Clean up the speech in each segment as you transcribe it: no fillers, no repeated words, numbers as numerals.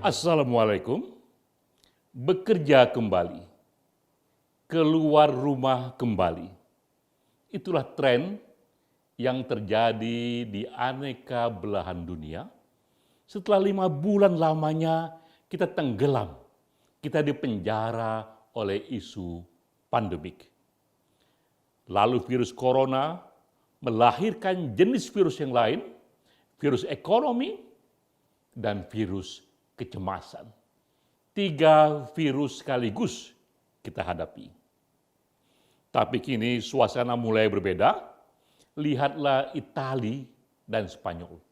Assalamualaikum. Bekerja kembali, keluar rumah kembali. Itulah tren yang terjadi di aneka belahan dunia. Setelah 5 bulan lamanya kita tenggelam, kita dipenjara oleh isu pandemik. Lalu virus corona melahirkan jenis virus yang lain, virus ekonomi, dan virus kecemasan. 3 virus sekaligus kita hadapi. Tapi kini suasana mulai berbeda. Lihatlah Italia dan Spanyol.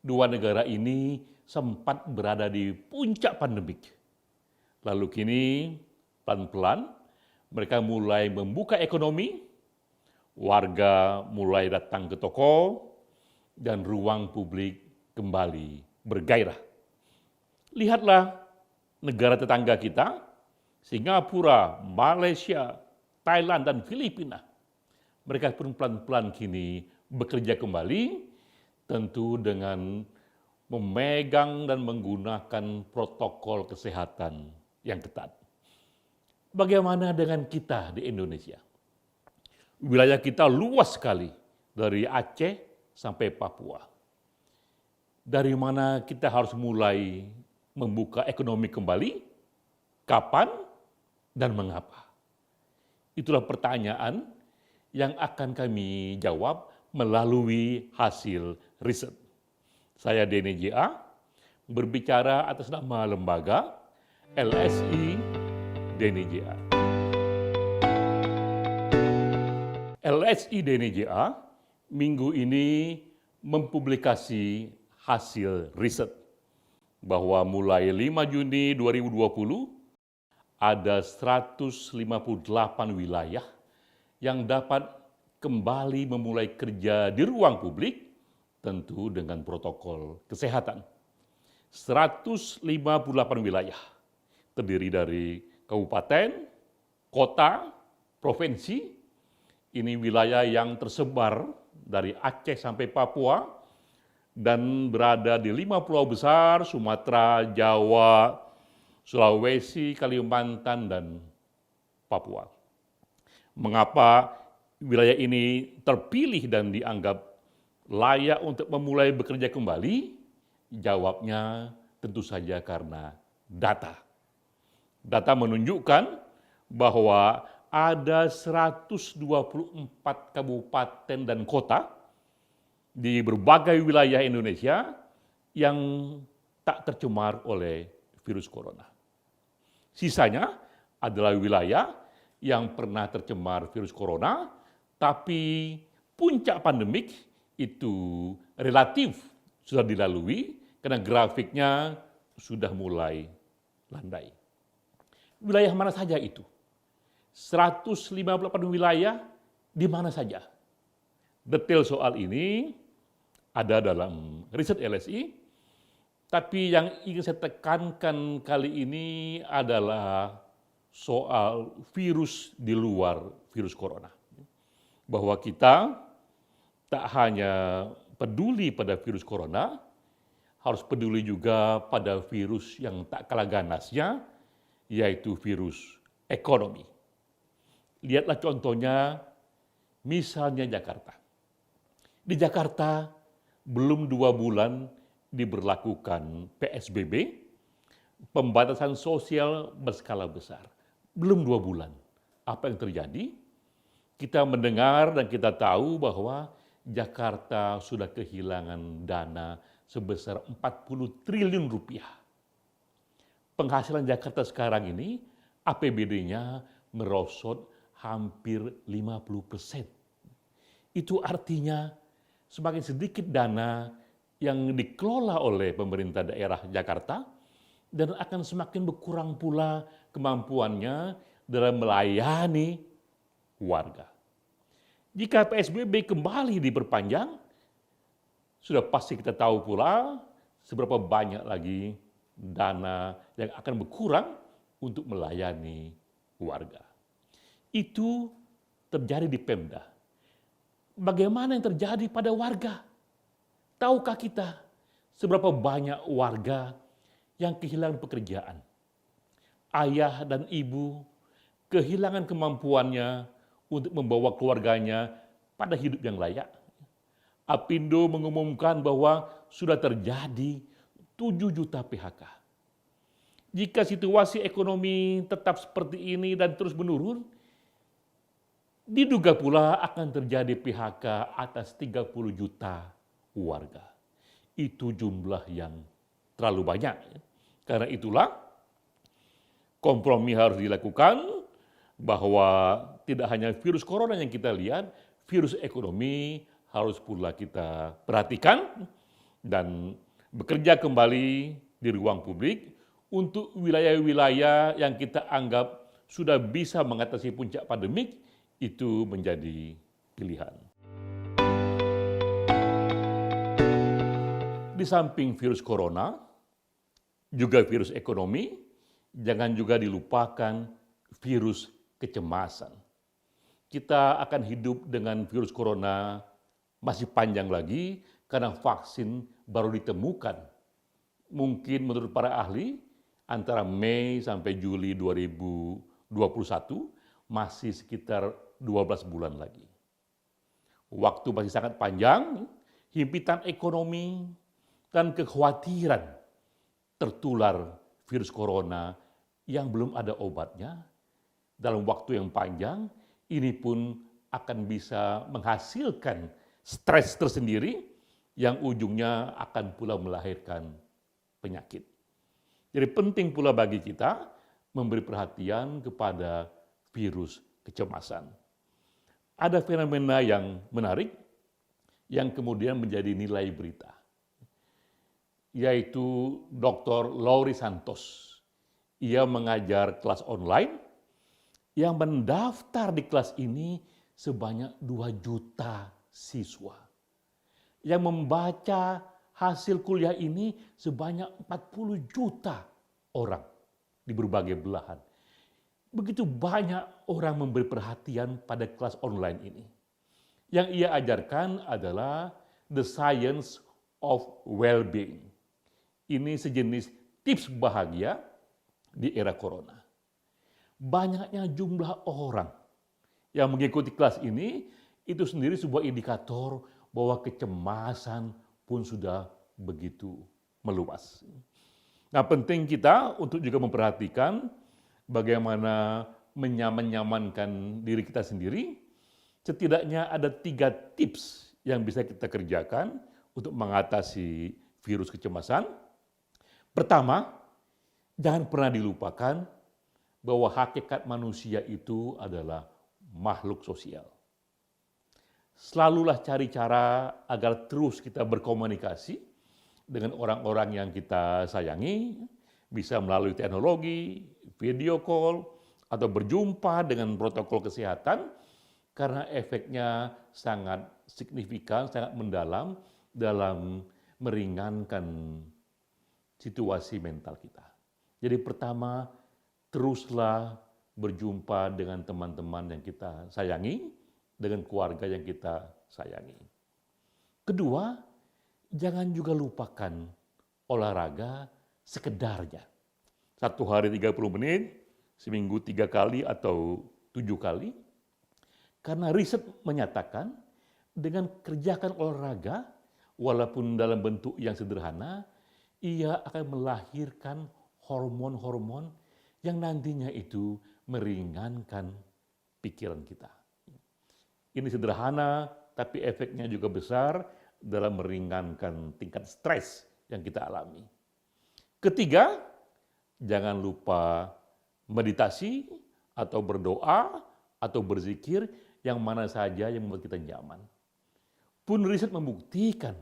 2 negara ini sempat berada di puncak pandemik. Lalu kini pelan-pelan mereka mulai membuka ekonomi, warga mulai datang ke toko, dan ruang publik kembali bergairah. Lihatlah negara tetangga kita, Singapura, Malaysia, Thailand, dan Filipina. Mereka pun pelan-pelan kini bekerja kembali, tentu dengan memegang dan menggunakan protokol kesehatan yang ketat. Bagaimana dengan kita di Indonesia? Wilayah kita luas sekali, dari Aceh sampai Papua. Dari mana kita harus mulai membuka ekonomi kembali, kapan, dan mengapa? Itulah pertanyaan yang akan kami jawab melalui hasil riset. Saya Denny J.A. berbicara atas nama lembaga LSI Denny J.A. LSI Denny J.A. minggu ini mempublikasi hasil riset bahwa mulai 5 Juni 2020 ada 158 wilayah yang dapat kembali memulai kerja di ruang publik, tentu dengan protokol kesehatan. 158 wilayah terdiri dari kabupaten, kota, provinsi. Ini wilayah yang tersebar dari Aceh sampai Papua, dan berada di 5 pulau besar, Sumatera, Jawa, Sulawesi, Kalimantan, dan Papua. Mengapa wilayah ini terpilih dan dianggap layak untuk memulai bekerja kembali? Jawabnya tentu saja karena data. Data menunjukkan bahwa ada 124 kabupaten dan kota di berbagai wilayah Indonesia yang tak tercemar oleh virus corona. Sisanya adalah wilayah yang pernah tercemar virus corona, tapi puncak pandemik itu relatif sudah dilalui karena grafiknya sudah mulai landai. Wilayah mana saja itu? 158 wilayah di mana saja? Detail soal ini ada dalam riset LSI, tapi yang ingin saya tekankan kali ini adalah soal virus di luar virus corona. Bahwa kita tak hanya peduli pada virus corona, harus peduli juga pada virus yang tak kalah ganasnya, yaitu virus ekonomi. Lihatlah contohnya, misalnya Jakarta. Di Jakarta, belum 2 bulan diberlakukan PSBB, pembatasan sosial berskala besar. Belum 2 bulan. Apa yang terjadi? Kita mendengar dan kita tahu bahwa Jakarta sudah kehilangan dana sebesar 40 triliun rupiah. Penghasilan Jakarta sekarang ini, APBD-nya merosot hampir 50%. Itu artinya semakin sedikit dana yang dikelola oleh pemerintah daerah Jakarta, dan akan semakin berkurang pula kemampuannya dalam melayani warga. Jika PSBB kembali diperpanjang, sudah pasti kita tahu pula seberapa banyak lagi dana yang akan berkurang untuk melayani warga. Itu terjadi di Pemda. Bagaimana yang terjadi pada warga? Tahukah kita seberapa banyak warga yang kehilangan pekerjaan. Ayah dan ibu kehilangan kemampuannya untuk membawa keluarganya pada hidup yang layak. Apindo mengumumkan bahwa sudah terjadi 7 juta PHK. Jika situasi ekonomi tetap seperti ini dan terus menurun, diduga pula akan terjadi PHK atas 30 juta warga. Itu jumlah yang terlalu banyak. Karena itulah kompromi harus dilakukan bahwa tidak hanya virus corona yang kita lihat, virus ekonomi harus pula kita perhatikan dan bekerja kembali di ruang publik untuk wilayah-wilayah yang kita anggap sudah bisa mengatasi puncak pandemik, itu menjadi pilihan. Di samping virus corona, juga virus ekonomi, jangan juga dilupakan virus kecemasan. Kita akan hidup dengan virus corona masih panjang lagi karena vaksin baru ditemukan. Mungkin menurut para ahli, antara Mei sampai Juli 2021 masih sekitar 12 bulan lagi. Waktu masih sangat panjang, himpitan ekonomi dan kekhawatiran tertular virus corona yang belum ada obatnya dalam waktu yang panjang, ini pun akan bisa menghasilkan stres tersendiri yang ujungnya akan pula melahirkan penyakit. Jadi penting pula bagi kita memberi perhatian kepada virus kecemasan. Ada fenomena yang menarik yang kemudian menjadi nilai berita, yaitu Dr. Laurie Santos. Ia mengajar kelas online yang mendaftar di kelas ini sebanyak 2 juta siswa. Yang membaca hasil kuliah ini sebanyak 40 juta orang di berbagai belahan. Begitu banyak orang memberi perhatian pada kelas online ini. Yang ia ajarkan adalah the science of well-being. Ini sejenis tips bahagia di era corona. Banyaknya jumlah orang yang mengikuti kelas ini itu sendiri sebuah indikator bahwa kecemasan pun sudah begitu meluas. Nah, penting kita untuk juga memperhatikan bagaimana menyaman-nyamankan diri kita sendiri. Setidaknya ada 3 tips yang bisa kita kerjakan untuk mengatasi virus kecemasan. Pertama, jangan pernah dilupakan bahwa hakikat manusia itu adalah makhluk sosial. Selalulah cari cara agar terus kita berkomunikasi dengan orang-orang yang kita sayangi, bisa melalui teknologi, video call, atau berjumpa dengan protokol kesehatan, karena efeknya sangat signifikan, sangat mendalam dalam meringankan situasi mental kita. Jadi pertama, teruslah berjumpa dengan teman-teman yang kita sayangi, dengan keluarga yang kita sayangi. Kedua, jangan juga lupakan olahraga sekedarnya. 1 hari 30 menit, seminggu 3 kali atau 7 kali. Karena riset menyatakan dengan kerjakan olahraga, walaupun dalam bentuk yang sederhana, ia akan melahirkan hormon-hormon yang nantinya itu meringankan pikiran kita. Ini sederhana, tapi efeknya juga besar dalam meringankan tingkat stres yang kita alami. Ketiga, jangan lupa meditasi atau berdoa atau berzikir yang mana saja yang membuat kita nyaman. Pun riset membuktikan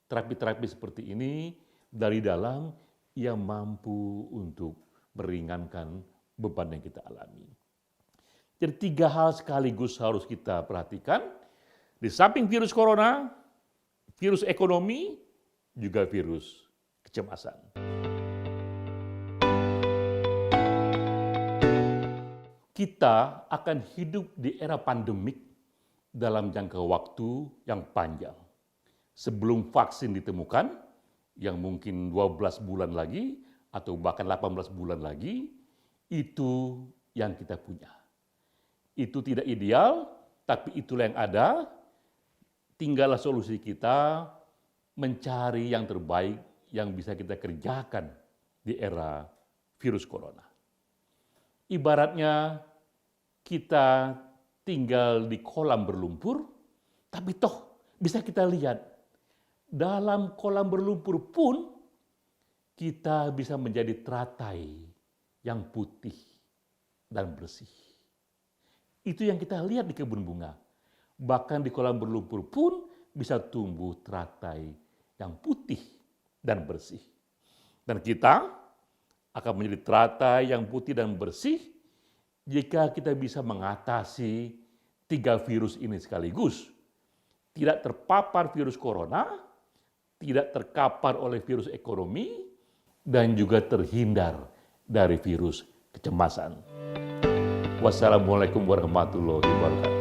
terapi-terapi seperti ini dari dalam yang mampu untuk meringankan beban yang kita alami. Jadi 3 hal sekaligus harus kita perhatikan. Di samping virus corona, virus ekonomi, juga virus kecemasan. Kita akan hidup di era pandemik dalam jangka waktu yang panjang. Sebelum vaksin ditemukan, yang mungkin 12 bulan lagi, atau bahkan 18 bulan lagi, itu yang kita punya. Itu tidak ideal, tapi itulah yang ada. Tinggallah solusi kita mencari yang terbaik yang bisa kita kerjakan di era virus corona. Ibaratnya kita tinggal di kolam berlumpur, tapi toh bisa kita lihat dalam kolam berlumpur pun kita bisa menjadi teratai yang putih dan bersih. Itu yang kita lihat di kebun bunga. Bahkan di kolam berlumpur pun bisa tumbuh teratai yang putih dan bersih. Dan kita akan menjadi teratai yang putih dan bersih jika kita bisa mengatasi 3 virus ini sekaligus. Tidak terpapar virus corona, tidak terkapar oleh virus ekonomi, dan juga terhindar dari virus kecemasan. Wassalamualaikum warahmatullahi wabarakatuh.